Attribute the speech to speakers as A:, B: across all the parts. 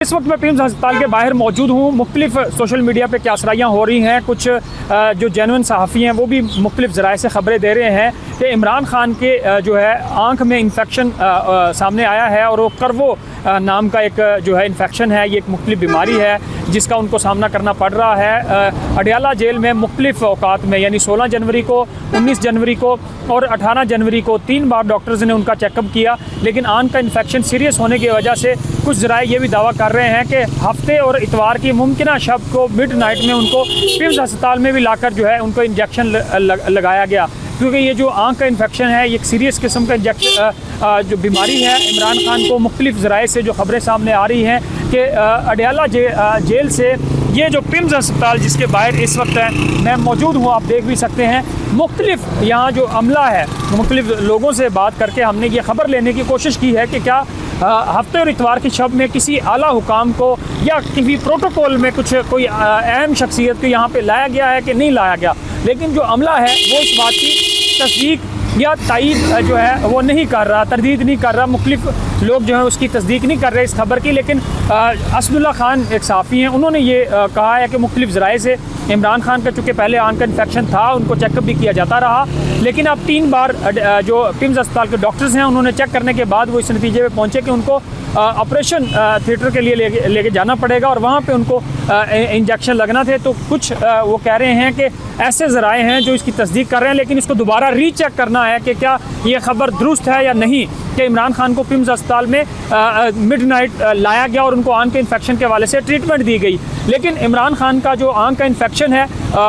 A: इस वक्त मैं पिम्स अस्पताल के बाहर मौजूद हूँ। मुख्तलिफ सोशल मीडिया पे क्या असराइयाँ हो रही हैं, कुछ जो जेन्युइन सहाफ़ी हैं वो भी मुख्तलिफ ज़राए से ख़बरें दे रहे हैं कि इमरान खान के जो है आँख में इन्फेक्शन सामने आया है और वो कर्वो नाम का एक जो है इन्फेक्शन है। ये एक मुख्तलिफ बीमारी है जिसका उनको सामना करना पड़ रहा है। अडियाला जेल में मुख्तलिफ औकात में यानी 16 जनवरी को, 19 जनवरी को और 18 जनवरी को 3 बार डॉक्टर्स ने उनका चेकअप किया, लेकिन आँख का इन्फेक्शन सीरियस होने की वजह से कुछ ज़राए ये भी दावा कर रहे हैं कि हफ्ते और इतवार की मुमकिन शब को मिडनाइट में उनको पिम्स अस्पताल में भी लाकर जो है उनको इंजेक्शन लगाया गया, क्योंकि ये जो आँख का इन्फेक्शन है ये एक सीरियस किस्म का इंजेक्शन जो बीमारी है। इमरान खान को मुख्तलिफ ज़राए से जो ख़बरें सामने आ रही हैं कि अडियाला जेल से ये जो पिम्स अस्पताल जिसके बाहर इस वक्त है मैं मौजूद हूँ, आप देख भी सकते हैं, मुख्तलिफ यहाँ जो अमला है मुख्तलिफ लोगों से बात करके हमने ये ख़बर लेने की कोशिश की है कि क्या हफ्ते और इतवार की शब में किसी आला हुकाम को या किसी प्रोटोकॉल में कोई अहम शख्सियत को यहाँ पे लाया गया है कि नहीं लाया गया। लेकिन जो अमला है वो इस बात की तस्दीक या तायीद जो है वो नहीं कर रहा, तरदीद नहीं कर रहा। मुख्तलिफ लोग जो है उसकी तस्दीक नहीं कर रहे इस खबर की, लेकिन असदुल्ला खान एक सहाफ़ी हैं, उन्होंने ये कहा है कि मुख्तलिफ ज़राए से इमरान खान का चूँकि पहले आँख का इन्फेक्शन था, उनको चेकअप भी किया जाता रहा, लेकिन अब 3 बार जो पिम्स अस्पताल के डॉक्टर्स हैं उन्होंने चेक करने के बाद वो इस नतीजे पे पहुँचे कि उनको ऑपरेशन थिएटर के लिए लेके जाना पड़ेगा और वहाँ पे उनको इंजेक्शन लगना थे। तो कुछ वो कह रहे हैं कि ऐसे ज़राए हैं जो इसकी तस्दीक कर रहे हैं, लेकिन इसको दोबारा रीचेक करना है कि क्या ये ख़बर दुरुस्त है या नहीं कि इमरान खान को पिम्स अस्पताल में मिडनाइट लाया गया और उनको आँख के इन्फेक्शन के हवाले से ट्रीटमेंट दी गई। लेकिन इमरान खान का जो आँख का इन्फेक्शन है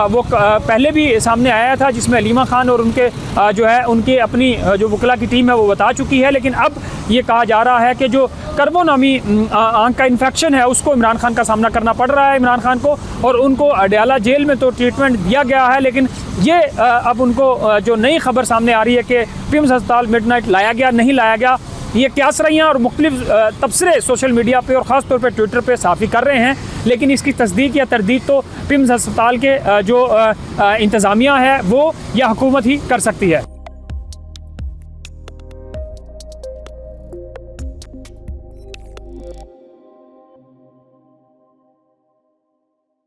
A: वो पहले भी सामने आया था, जिसमें अलीमा खान और उनके जो है उनकी अपनी जो वकला की टीम है वो बता चुकी है। लेकिन अब ये कहा जा रहा है कि जो कर्बो नामी आँख का इन्फेक्शन है उसको इमरान खान का सामना करना पड़ रहा है इमरान खान को, और उनको अडियाला जेल में तो ट्रीटमेंट दिया गया है, लेकिन ये अब उनको जो नई खबर सामने आ रही है कि पिम्स अस्पताल मिडनाइट लाया गया नहीं लाया गया, ये क्या असराइयाँ और मुख्तलिफ तबसरे सोशल मीडिया पे और ख़ास तौर पे ट्विटर पे साफ़ी कर रहे हैं, लेकिन इसकी तस्दीक या तरदीद तो पिम्स अस्पताल के जो इंतज़ामिया है वो या हुकूमत ही कर सकती है।